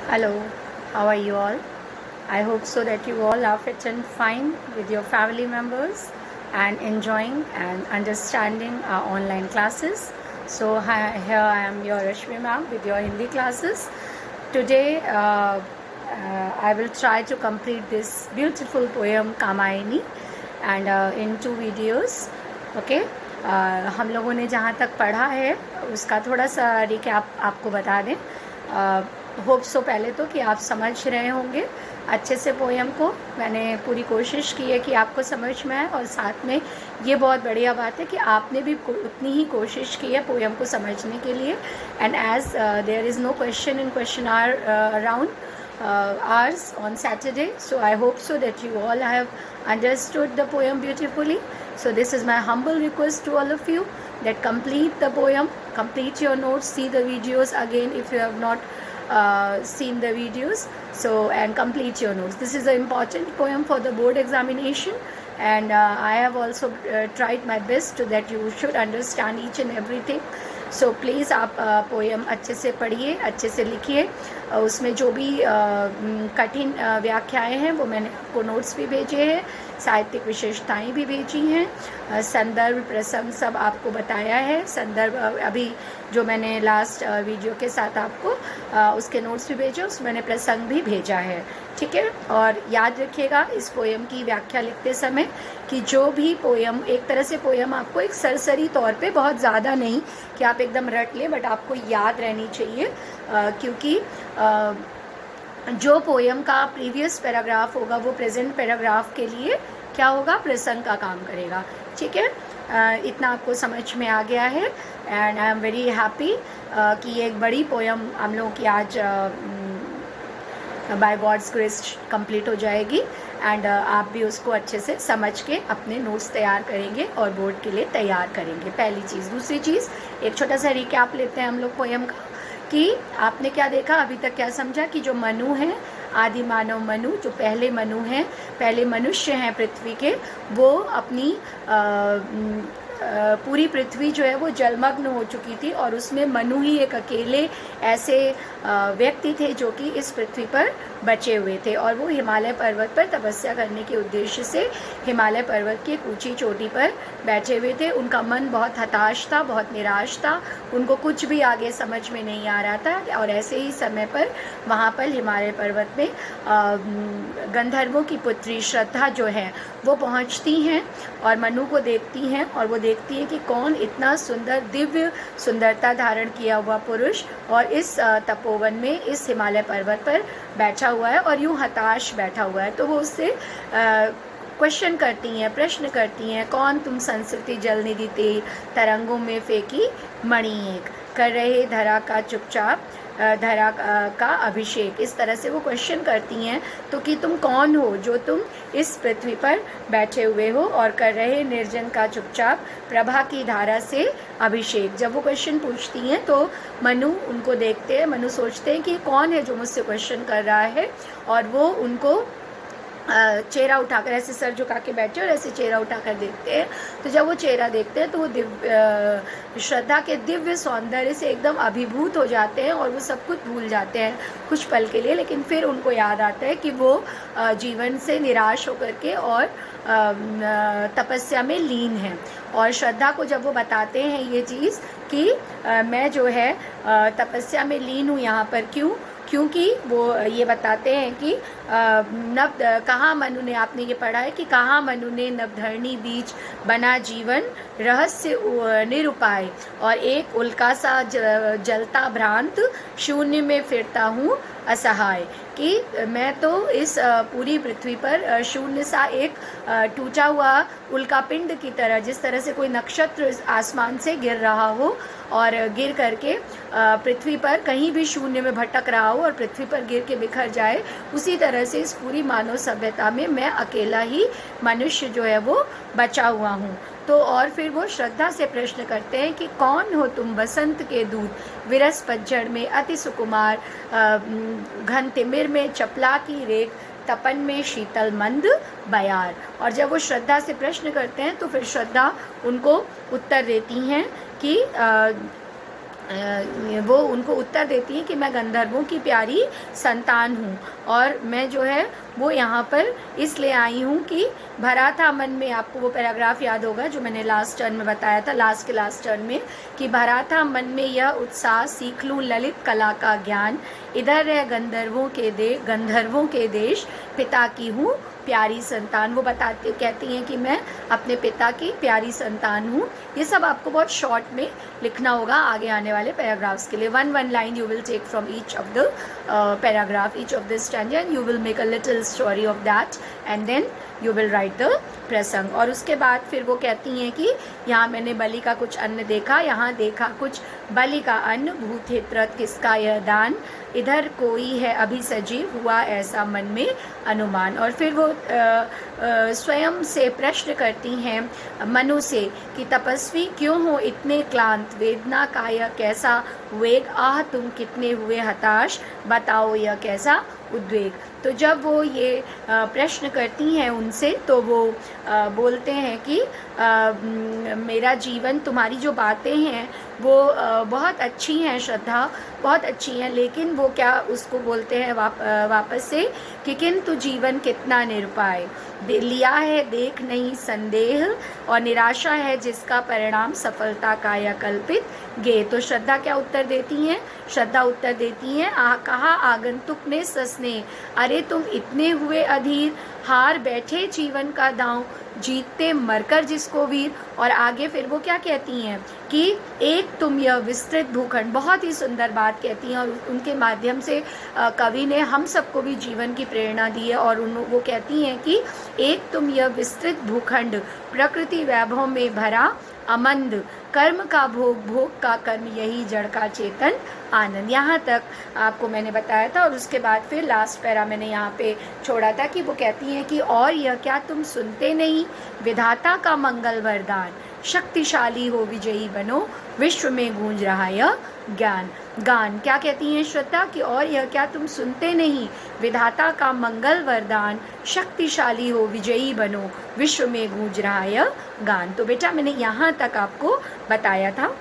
Hello, how are you all? I hope so that you all are fit and fine with your family members and enjoying and understanding our online classes. So, here I am your Rashmi ma'am with your Hindi classes. Today, I will try to complete this beautiful poem Kamayani and in 2 videos. Okay. हम लोगों ने जहाँ तक पढ़ा है उसका थोड़ा सा रिकैप आपको बता दें. होप सो पहले तो कि आप समझ रहे होंगे अच्छे से पोएम को. मैंने पूरी कोशिश की है कि आपको समझ में आए और साथ में ये बहुत बढ़िया बात है कि आपने भी उतनी ही कोशिश की है पोएम को समझने के लिए. And as there is no question in question are around hours on Saturday, so I hope so that you all have understood the poem beautifully. So this is my humble request to all of you that complete the poem, complete your notes, see the videos again if you have not seen the videos, so and complete your notes. This is an important poem for the board examination, and I have also tried my best to that you should understand each and everything. So please आप poem अच्छे से पढ़िए, अच्छे से लिखिए. उसमें जो भी कठिन व्याख्याएं हैं वो मैंने आपको नोट्स भी भेजे हैं, साहित्यिक विशेषताएं भी भेजी हैं, संदर्भ प्रसंग सब आपको बताया है. संदर्भ अभी जो मैंने लास्ट वीडियो के साथ आपको उसके नोट्स भी भेजे, उसमें मैंने प्रसंग भी भेजा है. ठीक है. और याद रखिएगा इस पोएम की व्याख्या लिखते समय कि जो भी पोएम, एक तरह से पोएम आपको एक सरसरी तौर पे, बहुत ज़्यादा नहीं कि आप एकदम रट लें, बट आपको याद रहनी चाहिए, क्योंकि जो पोएम का प्रीवियस पैराग्राफ होगा वो प्रेजेंट पैराग्राफ के लिए क्या होगा, प्रसंग का काम करेगा. ठीक है. इतना आपको समझ में आ गया है. And I am very happy कि ये एक बड़ी पोएम हम लोगों की आज बाय गॉड्स ग्रेस कंप्लीट हो जाएगी. एंड आप भी उसको अच्छे से समझ के अपने नोट्स तैयार करेंगे और बोर्ड के लिए तैयार करेंगे. पहली चीज़. दूसरी चीज़, एक छोटा सा रिकैप लेते हैं हम लोग पोएम का कि आपने क्या देखा अभी तक, क्या समझा कि जो मनु हैं, आदि मानव मनु, जो पहले मनु हैं, पहले मनुष्य हैं पृथ्वी के, वो अपनी पूरी पृथ्वी जो है वो जलमग्न हो चुकी थी और उसमें मनु ही एक अकेले ऐसे व्यक्ति थे जो कि इस पृथ्वी पर बचे हुए थे. और वो हिमालय पर्वत पर तपस्या करने के उद्देश्य से हिमालय पर्वत की एक ऊंची चोटी पर बैठे हुए थे. उनका मन बहुत हताश था, बहुत निराश था, उनको कुछ भी आगे समझ में नहीं आ रहा था. और ऐसे ही समय पर वहाँ पर हिमालय पर्वत में गंधर्वों की पुत्री श्रद्धा जो है वो पहुँचती हैं और मनु को देखती हैं और वो देखती है कि कौन इतना सुंदर, दिव्य सुंदरता धारण किया हुआ पुरुष और इस तपोवन में, इस हिमालय पर्वत पर बैठा हुआ है और यूँ हताश बैठा हुआ है. तो वो उससे क्वेश्चन करती हैं, प्रश्न करती हैं, कौन तुम संस्कृति जल निधि तेल, तरंगों में फेंकी मणि एक, कर रहे धरा का चुपचाप धरा का अभिषेक. इस तरह से वो क्वेश्चन करती हैं. तो कि तुम कौन हो जो तुम इस पृथ्वी पर बैठे हुए हो और कर रहे निर्जन का चुपचाप प्रभा की धारा से अभिषेक. जब वो क्वेश्चन पूछती हैं तो मनु उनको देखते हैं, मनु सोचते हैं कि कौन है जो मुझसे क्वेश्चन कर रहा है, और वो उनको चेहरा उठाकर, ऐसे सर झुका के बैठे और ऐसे चेहरा उठाकर देखते हैं. तो जब वो चेहरा देखते हैं तो वो श्रद्धा के दिव्य सौंदर्य से एकदम अभिभूत हो जाते हैं और वो सब कुछ भूल जाते हैं कुछ पल के लिए. लेकिन फिर उनको याद आता है कि वो जीवन से निराश होकर के और तपस्या में लीन है. और श्रद्धा को जब वो बताते हैं ये चीज़ कि मैं जो है तपस्या में लीन हूँ यहाँ पर, क्योंकि वो ये बताते हैं कि कहाँ मनु ने, आपने ये पढ़ा है कि कहाँ मनु ने नवधरणी बीच बना जीवन रहस्य निरुपाय, और एक उल्का सा जलता भ्रांत शून्य में फिरता हूँ असहाय. कि मैं तो इस पूरी पृथ्वी पर शून्य सा एक टूटा हुआ उल्कापिंड की तरह, जिस तरह से कोई नक्षत्र आसमान से गिर रहा हो और गिर करके पृथ्वी पर कहीं भी शून्य में भटक रहा हो और पृथ्वी पर गिर के बिखर जाए, उसी तरह से इस पूरी मानव सभ्यता में मैं अकेला ही मनुष्य जो है वो बचा हुआ हूँ. तो और फिर वो श्रद्धा से प्रश्न करते हैं कि कौन हो तुम बसंत के दूत, विरस पतझड़ में अति सुकुमार, घन तिमिर में चपला की रेख, तपन में शीतल मंद बयार. और जब वो श्रद्धा से प्रश्न करते हैं तो फिर श्रद्धा उनको उत्तर देती हैं कि वो उनको उत्तर देती हैं कि मैं गंधर्वों की प्यारी संतान हूँ, और मैं जो है वो यहाँ पर इसलिए आई हूँ कि भरा था मन में, आपको वो पैराग्राफ याद होगा जो मैंने लास्ट टर्न में बताया था, लास्ट टर्न में, कि भरा था मन में यह उत्साह, सीख लूँ ललित कला का ज्ञान, इधर है गंधर्वों के देश, पिता की हूँ प्यारी संतान। वो कहती हैं कि मैं अपने पिता की प्यारी संतान हूँ। ये सब आपको बहुत शॉर्ट में लिखना होगा आगे आने वाले पैराग्राफ्स के लिए। One line you will take from each of the paragraph, each of the stanza, and you will make a little story of that, and then you will write the प्रसंग। और उसके बाद फिर वो कहती हैं कि यहाँ मैंने बलि का कुछ अन्न देखा, यहाँ देखा कुछ बलि का अन्न, भूत हित्रत किसका यह दान, इधर कोई है अभी सजीव, हुआ ऐसा मन में अनुमान। और फिर वो स्वयं से प्रश्न करती हैं मनु से कि तपस्वी क्यों हो इतने क्लांत, वेदना का यह कैसा वेग, आह तुम कितने हुए हताश, बताओ यह कैसा उद्वेग। तो जब वो ये प्रश्न करती हैं उनसे, तो वो बोलते हैं कि मेरा जीवन, तुम्हारी जो बातें हैं वो बहुत अच्छी हैं श्रद्धा, बहुत अच्छी हैं, लेकिन वो क्या उसको बोलते हैं वापस से कि किंतु जीवन कितना निरुपाय, लिया है देख नहीं संदेह, और निराशा है जिसका परिणाम सफलता का या कल्पित गे। तो श्रद्धा क्या उत्तर देती हैं? श्रद्धा उत्तर देती हैं, कहा आगंतुक ने ससने, अरे तुम इतने हुए अधीर, हार बैठे जीवन का दांव, जीतते मरकर जिसको वीर। और आगे फिर वो क्या कहती हैं कि एक तुम यह विस्तृत भूखंड, बहुत ही सुंदर बात कहती हैं, और उनके माध्यम से कवि ने हम सबको भी जीवन की प्रेरणा दी है। और वो कहती हैं कि एक तुम यह विस्तृत भूखंड, प्रकृति वैभव में भरा अमंद, कर्म का भोग, भोग का कर्म, यही जड़ का चेतन आनंद। यहाँ तक आपको मैंने बताया था। और उसके बाद फिर लास्ट पैरा मैंने यहाँ पे छोड़ा था कि वो कहती हैं कि और यह क्या तुम सुनते नहीं, विधाता का मंगल वरदान, शक्तिशाली हो विजयी बनो, विश्व में गूंज रहा यह ज्ञान गान। क्या कहती हैं श्रद्धा कि और यह क्या तुम सुनते नहीं, विधाता का मंगल वरदान, शक्तिशाली हो विजयी बनो, विश्व में गूंज रहा यह गान। तो बेटा मैंने यहाँ तक आपको बताया था,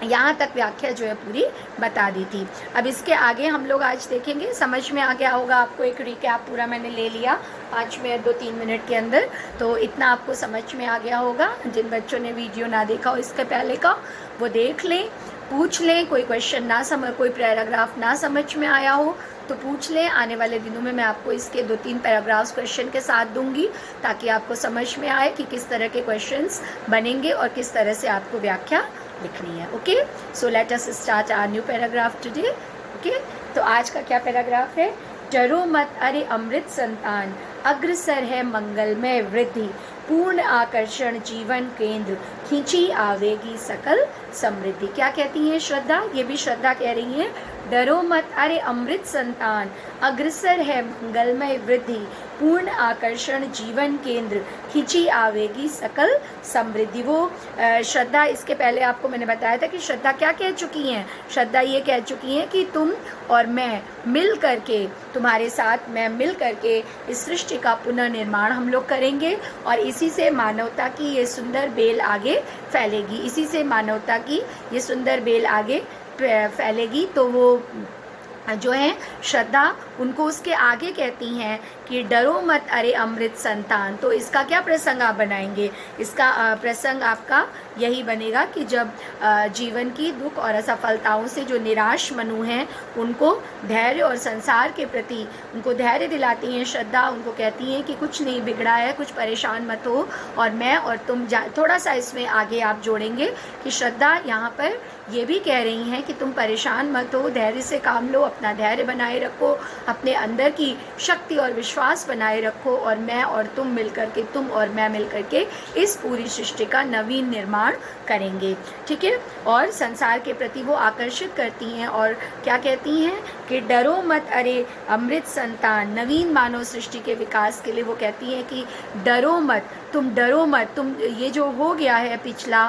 यहाँ तक व्याख्या जो है पूरी बता दी थी। अब इसके आगे हम लोग आज देखेंगे, समझ में आ गया होगा आपको, एक रिकैप पूरा मैंने ले लिया 5 मिनट 2-3 मिनट के अंदर, तो इतना आपको समझ में आ गया होगा। जिन बच्चों ने वीडियो ना देखा हो इसके पहले का, वो देख लें, पूछ लें, कोई क्वेश्चन ना समझ, कोई पैराग्राफ ना समझ में आया हो तो पूछ लें। आने वाले दिनों में मैं आपको इसके 2-3 पैराग्राफ्स क्वेश्चन के साथ दूंगी, ताकि आपको समझ में आए कि किस तरह के क्वेश्चंस बनेंगे और किस तरह से आपको व्याख्या लिखनी है। Okay, so let us start our new paragraph today. Okay, तो आज का क्या पैराग्राफ है? डरो मत अरे अमृत संतान, अग्रसर है मंगलमय वृद्धि, पूर्ण आकर्षण जीवन केंद्र, खींची आवेगी सकल समृद्धि। क्या कहती हैं श्रद्धा? ये भी श्रद्धा कह रही है, डरो मत अरे अमृत संतान, अग्रसर है मंगलमय वृद्धि, पूर्ण आकर्षण जीवन केंद्र, खींची आवेगी सकल समृद्धि। वो श्रद्धा, इसके पहले आपको मैंने बताया था कि श्रद्धा क्या कह चुकी हैं? श्रद्धा ये कह चुकी हैं कि तुम और मैं मिल करके, तुम्हारे साथ मैं मिल करके इस सृष्टि का पुनर्निर्माण हम लोग करेंगे, और इसी से मानवता की ये सुंदर बेल आगे फैलेगी, इसी से मानवता की ये सुंदर बेल आगे फैलेगी। तो वो जो है श्रद्धा उनको उसके आगे कहती हैं कि डरो मत अरे अमृत संतान। तो इसका क्या प्रसंग आप बनाएंगे? इसका प्रसंग आपका यही बनेगा कि जब जीवन की दुख और असफलताओं से जो निराश मनु हैं उनको धैर्य और संसार के प्रति उनको धैर्य दिलाती हैं श्रद्धा। उनको कहती हैं कि कुछ नहीं बिगड़ा है, कुछ परेशान मत हो, और मैं और तुम थोड़ा सा इसमें आगे आप जोड़ेंगे कि श्रद्धा यहाँ पर ये भी कह रही हैं कि तुम परेशान मत हो, धैर्य से काम लो, अपना धैर्य बनाए रखो, अपने अंदर की शक्ति और विश्वास बनाए रखो, और मैं और तुम मिलकर के, तुम और मैं मिलकर के इस पूरी सृष्टि का नवीन निर्माण करेंगे। ठीक है, और संसार के प्रति वो आकर्षित करती हैं और क्या कहती हैं कि डरो मत अरे अमृत संतान, नवीन मानव सृष्टि के विकास के लिए वो कहती हैं कि डरो मत, तुम डरो मत, तुम ये जो हो गया है पिछला,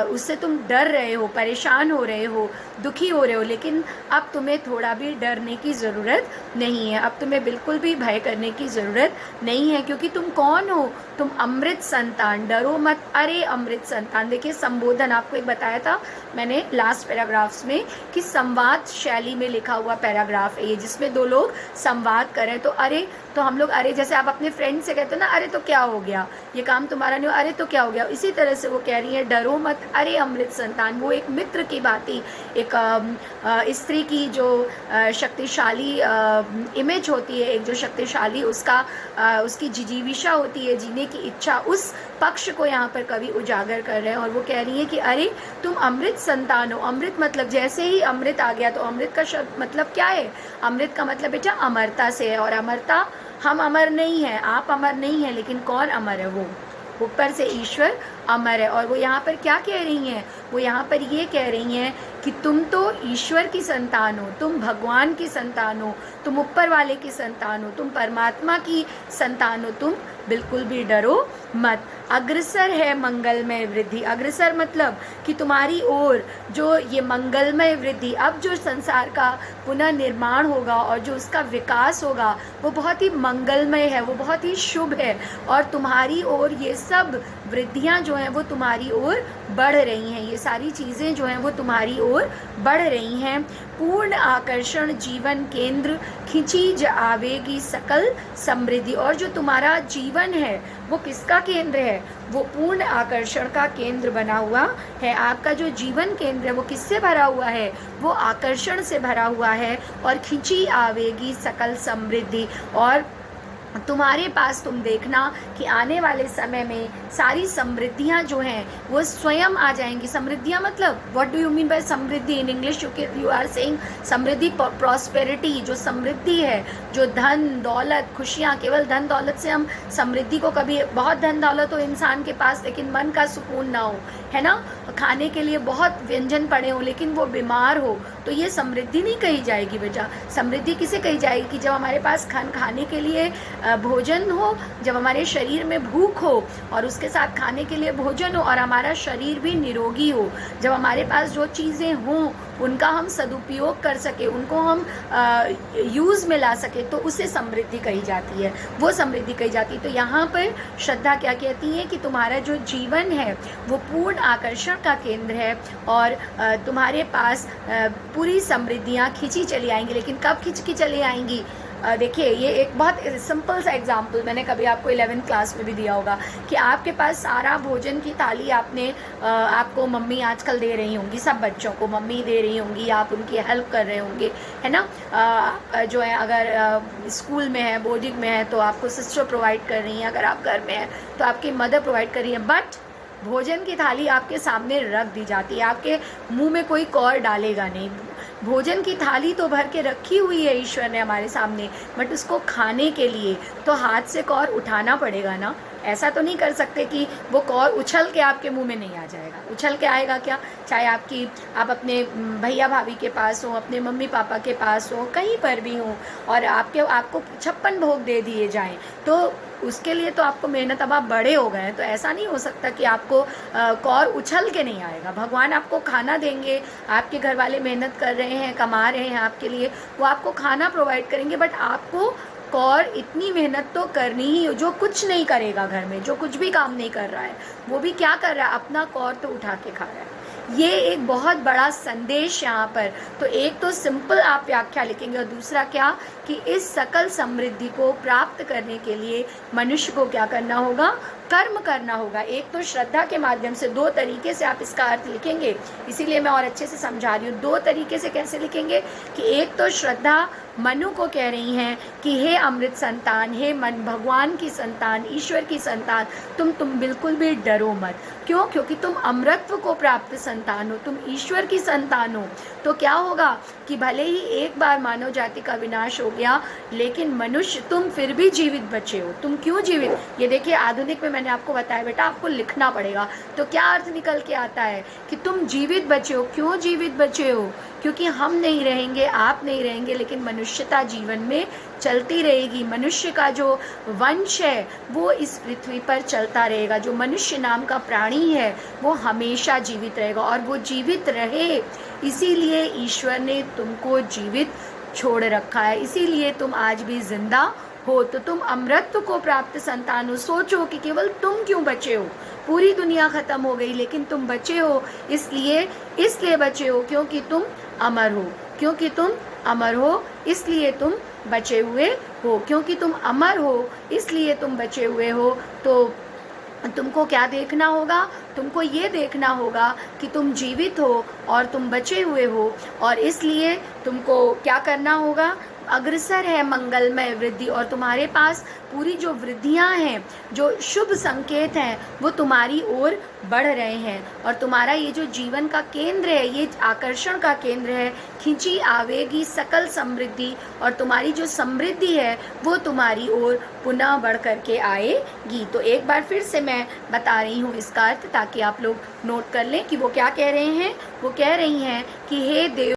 उससे तुम डर रहे हो, परेशान हो रहे हो, दुखी हो रहे हो, लेकिन अब तुम्हें थोड़ा भी डरने की ज़रूरत नहीं है। अब तुम्हें बिल्कुल भी भय करने की ज़रूरत नहीं है, क्योंकि तुम कौन हो? तुम अमृत संतान, डरो मत अरे अमृत संतान। देखिए संबोधन आपको एक बताया था मैंने लास्ट पैराग्राफ्स में कि संवाद शैली में लिखा हुआ पैराग्राफ है ये, जिसमें दो लोग संवाद करें। तो अरे, तो हम लोग अरे, जैसे आप अपने फ्रेंड से कहते हो ना, अरे तो क्या हो गया, ये काम तुम्हारा नहीं हो, अरे तो क्या हो गया, इसी तरह से वो कह रही है डरो मत अरे अमृत संतान। वो एक मित्र की बात ही, एक स्त्री की जो शक्तिशाली इमेज होती है, एक जो शक्तिशाली उसकी जिजीविशा होती है, जीने की इच्छा, उस पक्ष को यहाँ पर कवि उजागर कर रहे हैं। और वो कह रही है कि अरे तुम अमृत संतान हो। अमृत मतलब जैसे ही अमृत आ गया, तो अमृत का शब्द मतलब क्या है? अमृत का मतलब बेटा अमरता से है, और अमरता, हम अमर नहीं हैं, आप अमर नहीं हैं, लेकिन कौन अमर है? वो ऊपर से ईश्वर अमर है। और वो यहाँ पर क्या कह रही हैं? वो यहाँ पर ये कह रही हैं कि तुम तो ईश्वर की संतान हो, तुम भगवान की संतान हो, तुम ऊपर वाले की संतान हो, तुम परमात्मा की संतान हो, तुम बिल्कुल भी डरो मत। अग्रसर है मंगलमय वृद्धि। अग्रसर मतलब कि तुम्हारी ओर जो ये मंगलमय वृद्धि, अब जो संसार का पुनः निर्माण होगा और जो उसका विकास होगा, वो बहुत ही मंगलमय है, वो बहुत ही शुभ है, और तुम्हारी ओर ये सब वृद्धियाँ जो हैं वो तुम्हारी ओर बढ़ रही हैं, ये सारी चीज़ें जो हैं वो तुम्हारी ओर बढ़ रही हैं। पूर्ण आकर्षण जीवन केंद्र खिंची आवेगी सकल समृद्धि। और जो तुम्हारा जीवन है वो किसका केंद्र है? वो पूर्ण आकर्षण का केंद्र बना हुआ है। आपका जो जीवन केंद्र है वो किससे भरा हुआ है? वो आकर्षण से भरा हुआ है। और खिंची आवेगी सकल समृद्धि, और तुम्हारे पास, तुम देखना कि आने वाले समय में सारी समृद्धियाँ जो हैं वो स्वयं आ जाएंगी। समृद्धियाँ मतलब what do you mean by समृद्धि? In English you are saying समृद्धि, प्रॉस्पेरिटी। जो समृद्धि है, जो धन दौलत खुशियाँ, केवल धन दौलत से हम समृद्धि को, कभी बहुत धन दौलत हो इंसान के पास लेकिन मन का सुकून ना हो, है ना, खाने के लिए बहुत व्यंजन पड़े हो लेकिन वो बीमार हो, तो ये समृद्धि नहीं कही जाएगी बेटा। समृद्धि किसे कही जाएगी? कि जब हमारे पास खाने के लिए भोजन हो, जब हमारे शरीर में भूख हो और उसके साथ खाने के लिए भोजन हो, और हमारा शरीर भी निरोगी हो, जब हमारे पास जो चीज़ें हों उनका हम सदुपयोग कर सके, उनको हम यूज़ में ला सके, तो उसे समृद्धि कही जाती है, वो समृद्धि कही जाती है। तो यहाँ पर श्रद्धा क्या कहती है कि तुम्हारा जो जीवन है वो पूर्ण आकर्षण का केंद्र है, और तुम्हारे पास पूरी समृद्धियाँ खिंची चली आएंगी। लेकिन कब खिंच के चली आएंगी? देखिए, ये एक बहुत सिंपल सा एग्जाम्पल मैंने कभी आपको 11th क्लास में भी दिया होगा कि आपके पास सारा भोजन की थाली आपको मम्मी आजकल दे रही होंगी, सब बच्चों को मम्मी दे रही होंगी, आप उनकी हेल्प कर रहे होंगे, है ना। जो है, अगर स्कूल में है, बोर्डिंग में है, तो आपको सिस्टर प्रोवाइड कर रही हैं, अगर आप घर में है तो आपकी मदर प्रोवाइड कर रही है। बट भोजन की थाली आपके सामने रख दी जाती है, आपके मुंह में कोई कौर डालेगा नहीं। भोजन की थाली तो भर के रखी हुई है ईश्वर ने हमारे सामने, बट उसको खाने के लिए तो हाथ से कौर उठाना पड़ेगा ना। ऐसा तो नहीं कर सकते कि वो कौर उछल के आपके मुंह में नहीं आ जाएगा। उछल के आएगा क्या? चाहे आप अपने भैया भाभी के पास हो, अपने मम्मी पापा के पास हो, कहीं पर भी हो, और आपको 56 भोग दे दिए जाएं, तो उसके लिए तो आपको मेहनत, अब आप बड़े हो गए हैं, तो ऐसा नहीं हो सकता कि आपको कौर उछल के नहीं आएगा। भगवान आपको खाना देंगे, आपके घर वाले मेहनत कर रहे हैं, कमा रहे हैं आपके लिए, वो आपको खाना प्रोवाइड करेंगे, बट आपको कौर इतनी मेहनत तो करनी ही, जो कुछ नहीं करेगा घर में, जो कुछ भी काम नहीं कर रहा है, वो भी क्या कर रहा है? अपना कौर तो उठा के खा रहा है। ये एक बहुत बड़ा संदेश यहाँ पर। तो एक तो सिंपल आप व्याख्या लिखेंगे, और दूसरा क्या कि इस सकल समृद्धि को प्राप्त करने के लिए मनुष्य को क्या करना होगा? कर्म करना होगा। एक तो श्रद्धा के माध्यम से, दो तरीके से आप इसका अर्थ लिखेंगे, इसीलिए मैं और अच्छे से समझा रही हूँ। दो तरीके से कैसे लिखेंगे कि एक तो श्रद्धा मनु को कह रही हैं कि हे अमृत संतान, हे मन, भगवान की संतान, ईश्वर की संतान, तुम बिल्कुल भी डरो मत। क्यों? क्योंकि तुम अमरत्व को प्राप्त संतान हो, तुम ईश्वर की संतान हो। तो क्या होगा कि भले ही एक बार मानव जाति का विनाश हो गया, लेकिन मनुष्य तुम फिर भी जीवित बचे हो। तुम क्यों जीवित? ये देखिए, आधुनिक में मैंने आपको बताया बेटा, आपको लिखना पड़ेगा। तो क्या अर्थ निकल के आता है कि तुम जीवित बचे हो। क्यों जीवित बचे हो? क्योंकि हम नहीं रहेंगे, आप नहीं रहेंगे, लेकिन मनुष्यता जीवन में चलती रहेगी। मनुष्य का जो वंश है वो इस पृथ्वी पर चलता रहेगा। जो मनुष्य नाम का प्राणी है वो हमेशा जीवित रहेगा, और वो जीवित रहे इसीलिए ईश्वर ने तुमको जीवित छोड़ रखा है, इसीलिए तुम आज भी जिंदा हो। तो तुम अमृतत्व को प्राप्त संतान हो। सोचो कि केवल तुम क्यों बचे हो, पूरी दुनिया खत्म हो गई लेकिन तुम बचे हो, इसलिए बचे हो क्योंकि तुम अमर हो, क्योंकि तुम अमर हो इसलिए तुम बचे हुए हो, क्योंकि तुम अमर हो इसलिए तुम बचे हुए हो। तो तुमको क्या देखना होगा? तुमको ये देखना होगा कि तुम जीवित हो और तुम बचे हुए हो, और इसलिए तुमको क्या करना होगा? अग्रसर है मंगलमय वृद्धि, और तुम्हारे पास पूरी जो वृद्धियां हैं, जो शुभ संकेत हैं, वो तुम्हारी ओर बढ़ रहे हैं। और तुम्हारा ये जो जीवन का केंद्र है, ये आकर्षण का केंद्र है, खिंची आवेगी सकल समृद्धि, और तुम्हारी जो समृद्धि है वो तुम्हारी ओर पुनः बढ़ करके आएगी। तो एक बार फिर से मैं बता रही हूँ इसका अर्थ, ताकि आप लोग नोट कर लें कि वो क्या कह रहे हैं। वो कह रही हैं कि हे देव